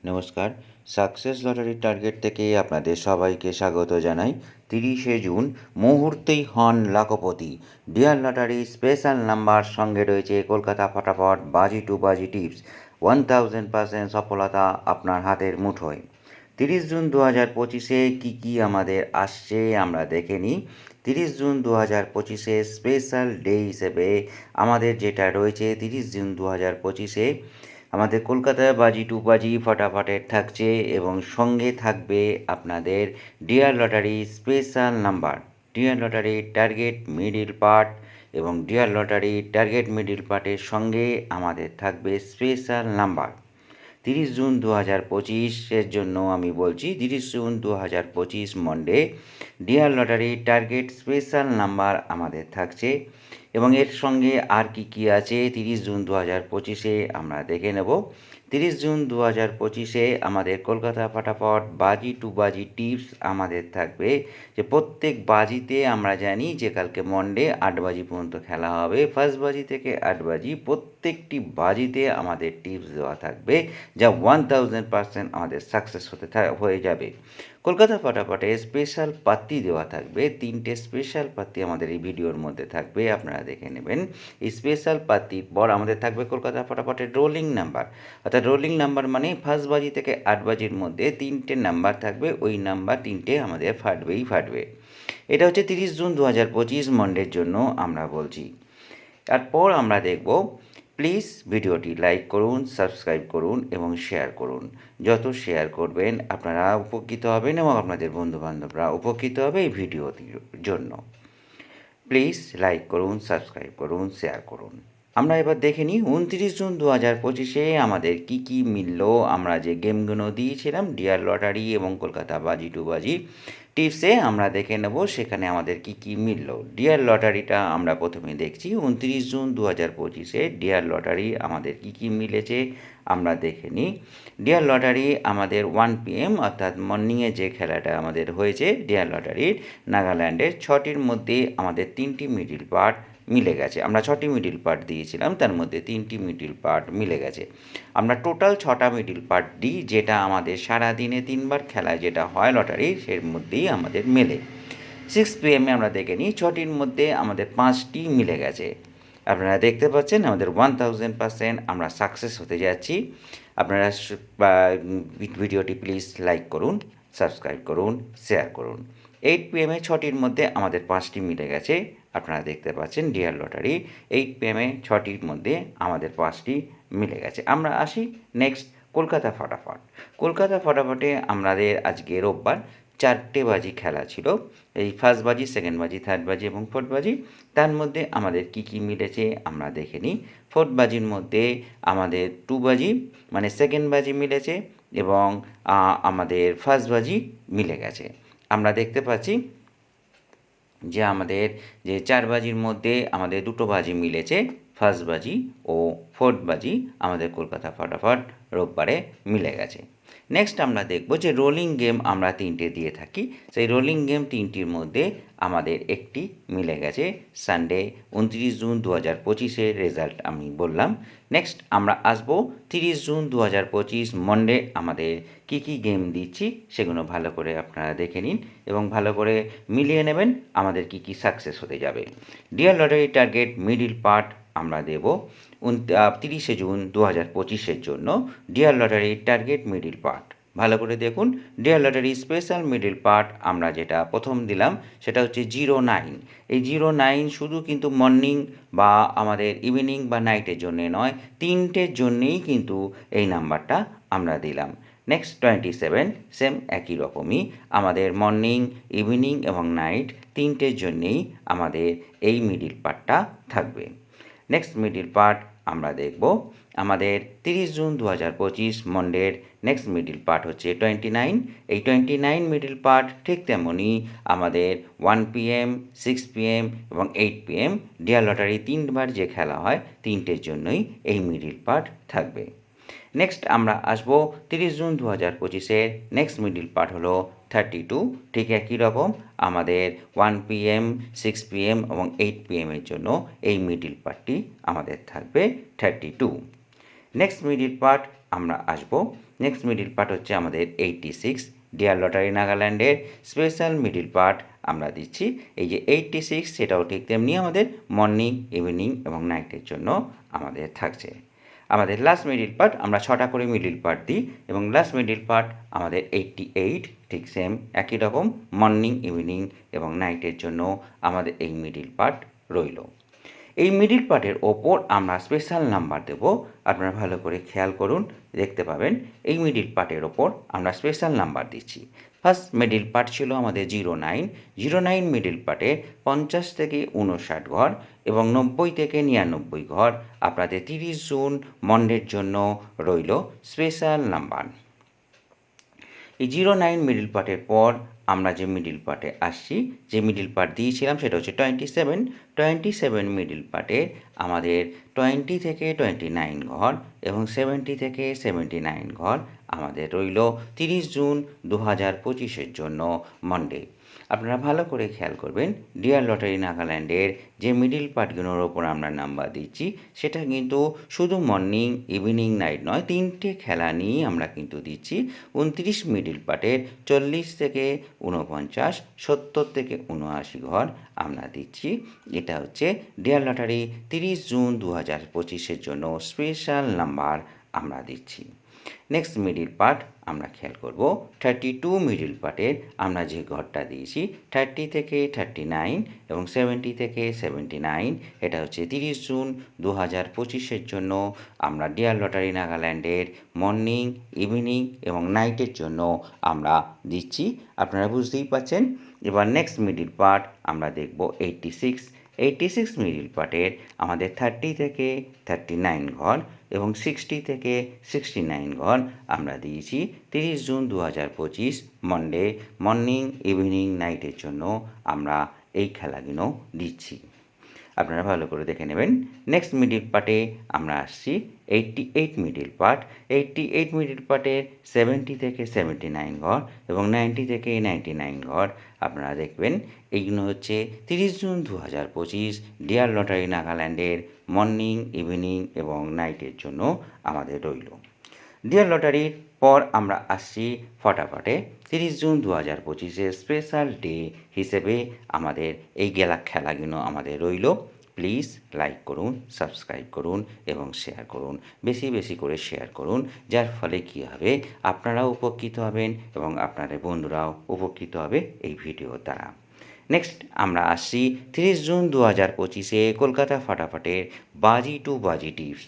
নমস্কার। সাকসেস লটারির টার্গেট থেকে আপনাদের সবাইকে স্বাগত জানাই। 30শে জুন মুহূর্তেই হন lakhpati. Dear lottery special number সঙ্গে রয়েছে কলকাতা ফটাফট বাজি টু বাজি টিপস। 1000% সফলতা আপনার হাতের মুঠোয়। 30 জুন 2025-এ কী আমাদের আসছে আমরা দেখে নিই। 30 জুন 2025-এ স্পেশাল ডে হিসেবে আমাদের যেটা রয়েছে 30 জুন 2025-এ আমাদের কলকাতায় বাজি টু বাজি ফটাফটের থাকছে এবং সঙ্গে থাকবে আপনাদের dear lottery special number, dear lottery target middle part এবং ডিয়ার লটারি টার্গেট মিডিল পার্টের সঙ্গে আমাদের থাকবে স্পেশাল নাম্বার। 30 জুন 2025-এর জন্য আমি বলছি 30 June 2025 Monday dear lottery target special number আমাদের থাকছে এবং এর সঙ্গে আর কি আছে 30 জুন 2025-এ আমরা দেখে নেব। 30 জুন 2025-এ আমাদের কলকাতা ফটাফট বাজি টু বাজি টিপস আমাদের থাকবে যে প্রত্যেক বাজিতে আমরা জানি যে কালকে মন্ডে 8 বাজি পর্যন্ত খেলা হবে। ফার্স্ট বাজি থেকে 8 বাজি প্রত্যেকটি বাজিতে আমাদের টিপস দেওয়া থাকবে যা 1000% আমাদের সাকসেস হয়ে যাবে। কলকাতা ফটাফটে স্পেশাল পাত্তি দেওয়া থাকবে, 3টে স্পেশাল পাত্তি আমাদের এই ভিডিওর মধ্যে থাকবে, আপনারা দেখে নেবেন। এই স্পেশাল পাত্তির পর আমাদের থাকবে কলকাতা ফটাফটের রোলিং নাম্বার, অর্থাৎ রোলিং নাম্বার মানে ফার্স্ট বাজি থেকে 8 বাজির মধ্যে 3টে নাম্বার থাকবে, ওই নাম্বার 3টে আমাদের ফাটবে। এটা হচ্ছে 30 জুন 2025 মন্ডের জন্য আমরা বলছি। তারপর আমরা দেখব প্লিজ ভিডিওটি লাইক করুন, সাবস্ক্রাইব করুন এবং শেয়ার করুন। যত শেয়ার করবেন আপনারা উপকৃত হবেন এবং আপনাদের বন্ধুবান্ধবরা উপকৃত হবে এই ভিডিওটির জন্য। প্লিজ লাইক করুন, সাবস্ক্রাইব করুন, শেয়ার করুন। আমরা এবার দেখে নিই 29 জুন 2025-এ আমাদের কি মিলল। আমরা যে গেমগুলো দিয়েছিলাম ডিয়ার লটারি এবং কলকাতা বাজি টু বাজি টিপসে আমরা দেখে নেব সেখানে আমাদের কি মিলল। ডিয়ার লটারিটা আমরা প্রথমে দেখছি 29 জুন 2025-এ ডিয়ার লটারি আমাদের কি মিলেছে আমরা দেখে নিই। ডিয়ার লটারি আমাদের 1 PM অর্থাৎ মর্নিংয়ে যে খেলাটা আমাদের হয়েছে ডিয়ার লটারির নাগাল্যান্ডের 6টির মধ্যে আমাদের 3টি মিডিল পার্ট মিলে গেছে। আমরা 6টি মিডিল পার্ট দিয়েছিলাম, তার মধ্যে 3টি মিডিল পার্ট মিলে গেছে। আমরা টোটাল 6টা মিডিল পার্ট দিই, যেটা আমাদের সারাদিনে 3বার খেলায় যেটা হয় লটারির সের মধ্যেই আমাদের মেলে। 6 PM আমরা দেখে নিই 6টির মধ্যে আমাদের 5টি মিলে গেছে। আপনারা দেখতে পাচ্ছেন আমাদের 1000% আমরা সাকসেস হতে যাচ্ছি। আপনারা ভিডিওটি প্লিজ লাইক করুন, সাবস্ক্রাইব করুন, শেয়ার করুন। 8 PM-এ 6টির মধ্যে আমাদের 5টি মিলে গেছে। আপনারা দেখতে পাচ্ছেন ডিয়ার লটারি 8 PM-এ 6টির মধ্যে আমাদের 5টি মিলে গেছে। আমরা আসি নেক্সট কলকাতা ফটাফট। কলকাতা ফটাফটে আমাদের আজকে রোববার 4টে বাজি খেলা ছিল। এই ফার্স্ট বাজি, সেকেন্ড বাজি, থার্ড বাজি এবং ফোর্থ বাজি। তার মধ্যে আমাদের কি মিলেছে আমরা দেখে নিই। ফোর্থ বাজির মধ্যে আমাদের 2 বাজি মানে সেকেন্ড বাজি মিলেছে এবং আমাদের ফার্স্ট বাজি মিলে গেছে। আমরা দেখতে পাচ্ছি যে আমাদের যে 4 বাজির মধ্যে আমাদের 2টো বাজি মিলেছে, ফার্স্ট বাজি ও ফোর্থ বাজি আমাদের কলকাতা ফটাফট রোববারে মিলে গেছে। নেক্সট আমরা দেখব যে রোলিং গেম আমরা 3টে দিয়ে থাকি, সেই রোলিং গেম 3টির মধ্যে আমাদের একটি মিলে গেছে। সানডে 29 জুন 2025-এর রেজাল্ট আমি বললাম। নেক্সট আমরা আসব 30 জুন 2025 মন্ডে আমাদের কি গেম দিচ্ছি সেগুলো ভালো করে আপনারা দেখে নিন এবং ভালো করে মিলিয়ে নেবেন আমাদের কি সাকসেস হতে যাবে। Dear lottery target middle part আমরা দেব 30শে জুন 2025-এর জন্য। Dear lottery target middle part ভালো করে দেখুন। Dear lottery special middle part আমরা যেটা প্রথম দিলাম সেটা হচ্ছে 09। এই 09 শুধু কিন্তু মর্নিং বা আমাদের ইভিনিং বা নাইটের জন্যে নয়, 3টের জন্যেই কিন্তু এই নাম্বারটা আমরা দিলাম। নেক্সট 27 সেম একই রকমই আমাদের মর্নিং, ইভিনিং এবং নাইট 3টের জন্যেই আমাদের এই মিডিল পার্টটা থাকবে। নেক্সট মিডিল পার্ট আমরা দেখব আমাদের 30 জুন 2025 মন্ডের নেক্সট মিডিল পার্ট হচ্ছে 29। এই 29 মিডিল পার্ট ঠিক তেমনই আমাদের 1 PM, 6 PM এবং 8 PM ডিয়ার লটারি 3বার যে খেলা হয় 3টের জন্যই এই মিডিল পার্ট থাকবে। নেক্সট আমরা আসব 30 জুন 2025-এর নেক্সট মিডিল পার্ট হলো 32। ঠিক একই রকম আমাদের 1 PM, 6 PM এবং 8 PM-এর জন্য এই মিডিল পার্টটি আমাদের থাকবে 32। নেক্সট মিডিল পার্ট আমরা আসব নেক্সট মিডিল পার্ট হচ্ছে আমাদের 86, ডিয়ার লটারি নাগাল্যান্ডের স্পেশাল মিডিল পার্ট আমরা দিচ্ছি। এই যে 86 সেটাও ঠিক তেমনি আমাদের মর্নিং, ইভিনিং এবং নাইটের জন্য আমাদের থাকছে। আমাদের লাস্ট মিডিল পার্ট আমরা 6টা করে মিডিল পার্ট দিই এবং লাস্ট মিডিল পার্ট আমাদের 88, ঠিক সেম একই রকম মর্নিং, ইভিনিং এবং নাইটের জন্য আমাদের এই মিডিল পার্ট রইল। এই মিডিল পার্টের ওপর আমরা স্পেশাল নাম্বার দেব। আপনারা ভালো করে খেয়াল করুন, দেখতে পাবেন এই মিডিল পার্টের ওপর আমরা স্পেশাল নাম্বার দিচ্ছি। ফার্স্ট মিডিল পার্ট ছিল আমাদের 09 মিডিল পার্টে 50 থেকে 59 ঘর এবং 90 থেকে 99 ঘর আপনাদের 30 জুন মন্ডের জন্য রইল স্পেশাল নাম্বার। এই 09 মিডিল পার্টের পর আমরা যে মিডিল পার্টে আসছি, যে মিডিল পার্ট দিয়েছিলাম সেটা হচ্ছে 27 মিডিল পার্টে আমাদের 20 থেকে 29 ঘর এবং 70 থেকে 79 ঘর আমাদের রইল 30 জুন 2025 জন্য মন্ডে। আপনারা ভালো করে খেয়াল করবেন, ডিয়ার লটারি নাগাল্যান্ডের যে মিডিল পার্টগুলোর ওপর আমরা নাম্বার দিচ্ছি সেটা কিন্তু শুধু মর্নিং, ইভিনিং, নাইট নয়, 3টে খেলা নিয়েই আমরা কিন্তু দিচ্ছি। 29 মিডিল পার্টের 40 থেকে 49, 70 থেকে 79 ঘর আমরা দিচ্ছি। এটা হচ্ছে ডিয়ার লটারি 30 জুন 2025 জন্য স্পেশাল নাম্বার আমরা দিচ্ছি। নেক্সট মিডিল পার্ট আমরা খেয়াল করব 32 মিডিল পার্টের আমরা যে ঘরটা দিয়েছি 30 থেকে 39 এবং 70 থেকে 79, এটা হচ্ছে 30 জুন 2025 জন্য আমরা ডিয়ার লটারি নাগাল্যান্ডের মর্নিং, ইভিনিং এবং নাইটের জন্য আমরা দিচ্ছি। আপনারা বুঝতেই পারছেন। এবার নেক্সট মিডিল পার্ট আমরা দেখব 86 মিডিল পার্টের আমাদের 30 থেকে 39 ঘর এবং 60 থেকে 69 ঘর আমরা দিয়েছি 30 জুন 2025 মন্ডে, মর্নিং, ইভিনিং, নাইটের জন্য আমরা এই খেলাগুলো দিচ্ছি। আপনারা ভালো করে দেখে নেবেন। নেক্সট মিডিল পার্টে আমরা আসছি 88 মিডিল পার্ট। 88 মিডিল পার্টের 70 থেকে 79 ঘর এবং 90 থেকে 99 ঘর আপনারা দেখবেন। এইগুলো হচ্ছে 30 জুন 2025 ডিয়ার লটারি নাগাল্যান্ডের মর্নিং, ইভিনিং এবং নাইটের জন্য আমাদের রইল। ডিয়ার লটারির পর আমরা আসছি ফটাফটে 30 জুন 2025 স্পেশাল ডে হিসেবে আমাদের এই খেলাগুলো আমাদের রইল। প্লিজ লাইক করুন, সাবস্ক্রাইব করুন এবং শেয়ার করুন। বেশি বেশি করে শেয়ার করুন, যার ফলে কী হবে, আপনারাও উপকৃত হবেন এবং আপনাদের বন্ধুরাও উপকৃত হবে এই ভিডিওর দ্বারা। নেক্সট আমরা আসছি 30 জুন 2025 কলকাতা ফাটাফাটের বাজি টু বাজি টিপস।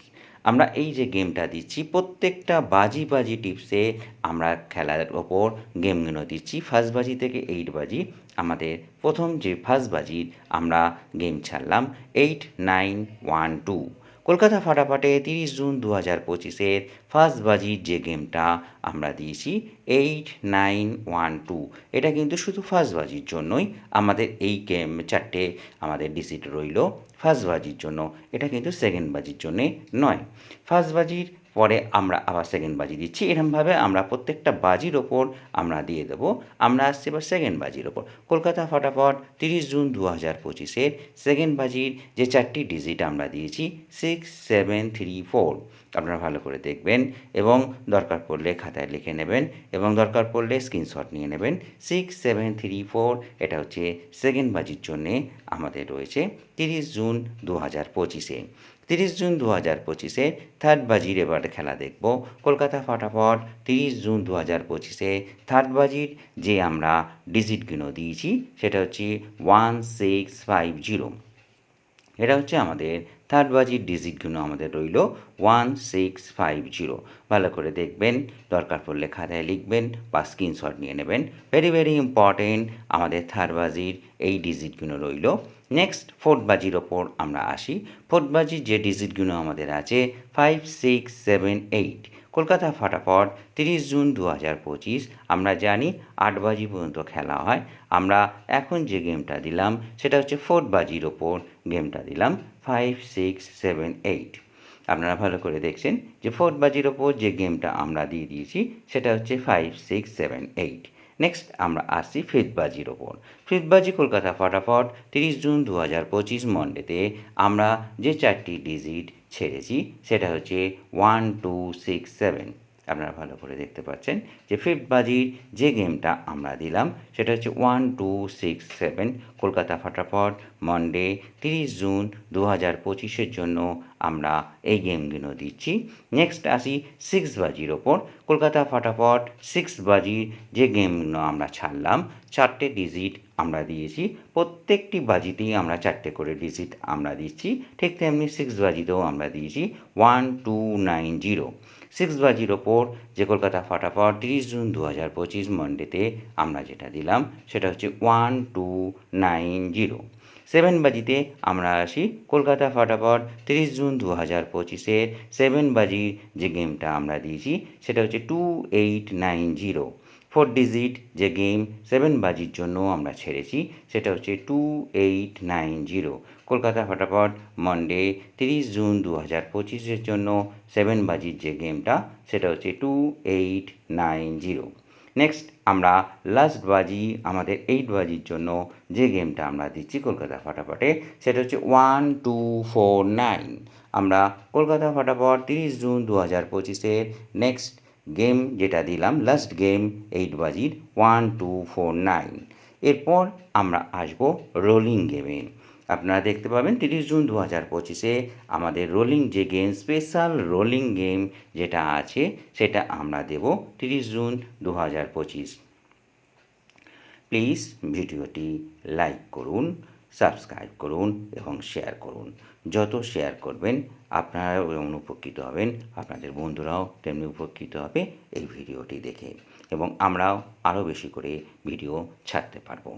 আমরা এই যে গেমটা দিচ্ছি প্রত্যেকটা বাজি টিপসে আমরা খেলার ওপর গেমগুলো দিচ্ছি। ফার্স্ট বাজি থেকে 8 বাজি আমাদের প্রথম যে ফার্স্ট বাজির আমরা গেম ছাড়লাম 8912। কলকাতা ফাটাফাটে 30 জুন 2025 ফার্স্ট বাজির যে গেমটা আমরা দিয়েছি 8912, এটা কিন্তু শুধু ফার্স্ট বাজির জন্যই আমাদের এই গেম 4টে আমাদের ডিজিট রইল ফার্স্ট বাজির জন্য, এটা কিন্তু সেকেন্ড বাজির জন্যে নয়। ফার্স্ট বাজির পরে আমরা আবার সেকেন্ড বাজি দিচ্ছি, এরকমভাবে আমরা প্রত্যেকটা বাজির ওপর আমরা দিয়ে দেবো। আমরা আসছি এবার সেকেন্ড বাজির ওপর। কলকাতা ফাটাফট 30 জুন 2025 সেকেন্ড বাজির যে 4টি ডিজিট আমরা দিয়েছি 6734। আপনারা ভালো করে দেখবেন এবং দরকার পড়লে খাতায় লিখে নেবেন এবং দরকার পড়লে স্ক্রিনশট নিয়ে নেবেন। 6734 এটা হচ্ছে সেকেন্ড বাজির জন্যে আমাদের রয়েছে 30 জুন 2025। 30 জুন 2025 থার্ড বাজির এবার খেলা দেখব। কলকাতা ফাটাফট 30 জুন 2025 থার্ড বাজির যে আমরা ডিজিটগুলো দিয়েছি সেটা হচ্ছে 1650। এটা হচ্ছে আমাদের থার্ড বাজির ডিজিটগুলো আমাদের রইল 1650। ভালো করে দেখবেন, দরকার পড়লে খাতায় লিখবেন বা স্ক্রিনশট নিয়ে নেবেন। ভেরি ভেরি ইম্পর্টেন্ট আমাদের থার্ড বাজির এই ডিজিটগুলো রইল। নেক্সট ফোর্থ বাজির ওপর আমরা আসি। ফোর্থ বাজির যে ডিজিটগুলো আমাদের আছে 5678। কলকাতা ফাটাফট 30 জুন 2025 আমরা জানি 8 বাজি পর্যন্ত খেলা হয়। আমরা এখন যে গেমটা দিলাম সেটা হচ্ছে ফোর্থ বাজির ওপর গেমটা দিলাম 5678। আপনারা ভালো করে দেখছেন যে ফোর্থ বাজির ওপর যে গেমটা আমরা দিয়ে দিয়েছি সেটা হচ্ছে 5678। নেক্সট আমরা আসছি ফিফথ বাজির ওপর। ফিফথ বাজি কলকাতা ফাটাফট 30 জুন 2025 মন্ডেতে আমরা যে 4টি ডিজিট ছেড়েছি সেটা হচ্ছে 1267। আপনারা ভালো করে দেখতে পাচ্ছেন যে ফিফথ বাজির যে গেমটা আমরা দিলাম সেটা হচ্ছে 1267 কলকাতা ফটাফট মন্ডে 30 জুন 2025 জন্য আমরা এই গেমগুলো দিচ্ছি। নেক্সট আসি 6 বাজির ওপর কলকাতা ফটাফট 6 বাজির যে গেমগুলো আমরা ছাড়লাম 4টে ডিজিট আমরা দিয়েছি, প্রত্যেকটি বাজিতেই আমরা 4টে করে ডিজিট আমরা দিচ্ছি। ঠিক তেমনি 6 বাজিতেও আমরা দিয়েছি 1290। 6 বাজির ওপর যে কলকাতা ফটাফট 30 জুন 2025 মন্ডেতে আমরা যেটা দিলাম সেটা হচ্ছে 1290। 7 বাজিতে আমরা আসি কলকাতা ফটাফট 30 জুন 2025 7 বাজির যে গেমটা আমরা দিয়েছি সেটা হচ্ছে 2890। 4 ডিজিট যে গেম 7 বাজির জন্য আমরা ছেড়েছি সেটা হচ্ছে 2890। কলকাতা ফটাফট মন্ডে 30 জুন 2025 জন্য 7 বাজির যে গেমটা সেটা হচ্ছে 2890। নেক্সট আমরা লাস্ট বাজি আমাদের 8 বাজির জন্য যে গেমটা আমরা দিচ্ছি কলকাতা ফটাফটে সেটা হচ্ছে 1249। আমরা কলকাতা ফটাফট 30 জুন 2025 নেক্সট গেম যেটা দিলাম লাস্ট গেম 8 বাজির 1249। এরপর আমরা আসবো রোলিং গেমে। আপনারা দেখতে পাবেন 30 জুন 2025 আমাদের রোলিং যে গেম স্পেশাল রোলিং গেম যেটা আছে সেটা আমরা দেব 30 জুন 2025। প্লিজ ভিডিওটি লাইক করুন, সাবস্ক্রাইব করুন এবং শেয়ার করুন। যত শেয়ার করবেন আপনারাও যেমন উপকৃত হবেন, আপনাদের বন্ধুরাও তেমনি উপকৃত হবে এই ভিডিওটি দেখে, এবং আমরাও আরও বেশি করে ভিডিও ছাড়তে পারবো।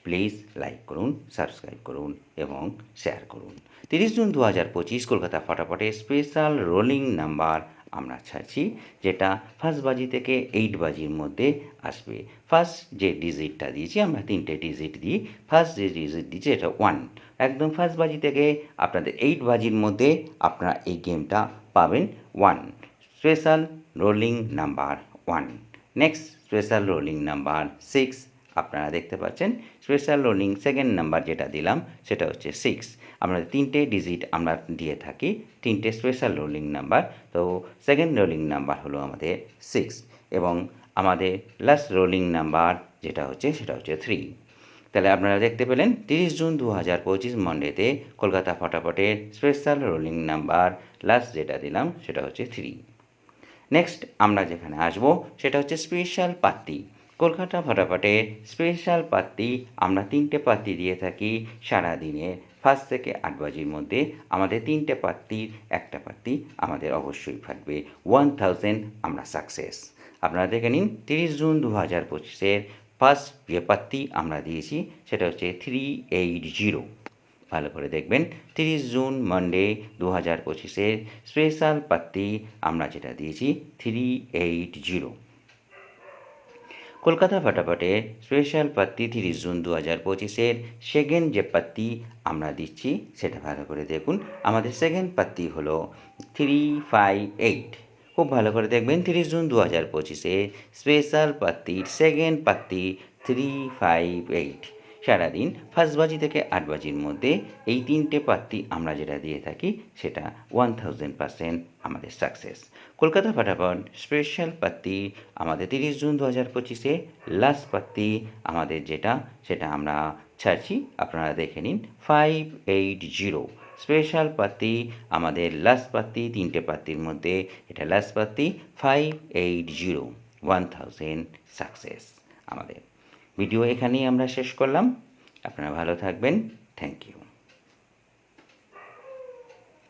প্লিজ লাইক করুন, সাবস্ক্রাইব করুন এবং শেয়ার করুন। 30 জুন 2025 কলকাতা ফটাফটে স্পেশাল রোলিং নাম্বার আমরা ছাড়ছি, যেটা ফার্স্ট বাজি থেকে 8 বাজির মধ্যে আসবে। ফার্স্ট যে ডিজিটটা দিয়েছি আমরা 3টে ডিজিট দিই, ফার্স্ট যে ডিজিট দিয়েছি এটা 1। একদম ফার্স্ট বাজি থেকে আপনাদের 8 বাজির মধ্যে আপনারা এই গেমটা পাবেন 1 special rolling number 1। Next special rolling number 6 আপনারা দেখতে পাচ্ছেন। স্পেশাল রোলিং সেকেন্ড নাম্বার যেটা দিলাম সেটা হচ্ছে 6। আমরা 3টে ডিজিট আমরা দিয়ে থাকি, 3টে স্পেশাল রোলিং নাম্বার, তো সেকেন্ড রোলিং নাম্বার হলো আমাদের 6, এবং আমাদের লাস্ট রোলিং নাম্বার যেটা হচ্ছে সেটা হচ্ছে 3। তাহলে আপনারা দেখতে পেলেন 30 জুন 2025 মন্ডেতে কলকাতা ফটাফটের স্পেশাল রোলিং নাম্বার লাস্ট যেটা দিলাম সেটা হচ্ছে 3। নেক্সট আমরা যেখানে আসব সেটা হচ্ছে স্পেশাল পাত্তি। কলকাতা ফটাফটের স্পেশাল পাত্তি আমরা 3টে পাত্তি দিয়ে থাকি সারাদিনের ফার্স্ট থেকে 8 বাজির মধ্যে। আমাদের 3টে পাত্তির একটা পাত্তি আমাদের অবশ্যই থাকবে 1000, আমরা সাকসেস। আপনারা দেখে নিন 30 জুন 2025 ফার্স্ট যে পাত্তি আমরা দিয়েছি সেটা হচ্ছে 380। ভালো করে দেখবেন 30 জুন মন্ডে 2025 স্পেশাল পাত্তি আমরা যেটা দিয়েছি 380। কলকাতা ফটাফটে স্পেশাল পাত্তি 30 জুন 2025 সেকেন্ড যে পাত্তি আমরা দিচ্ছি সেটা ভালো করে দেখুন। আমাদের সেকেন্ড পাত্তি হলো 358। খুব ভালো করে দেখবেন 30 জুন 2025 স্পেশাল পাত্তির সেকেন্ড পাত্তি 358। সারাদিন ফার্স্ট বাজি থেকে 8 বাজির মধ্যে এই 3টে পাত্তি আমরা যেটা দিয়ে থাকি সেটা 1000% আমাদের সাকসেস। কলকাতা ফটাফট স্পেশাল পাত্তি আমাদের 30 জুন 2025 লাস্ট পাত্তি আমাদের যেটা সেটা আমরা ছাড়ছি, আপনারা দেখে নিন 580। স্পেশাল পাত্তি আমাদের লাস্ট পাত্তি, 3টে পাত্তির মধ্যে এটা লাস্ট পাত্তি 580, 1000 সাকসেস। আমাদের ভিডিও এখানেই আমরা শেষ করলাম। আপনারা ভালো থাকবেন। Thank you.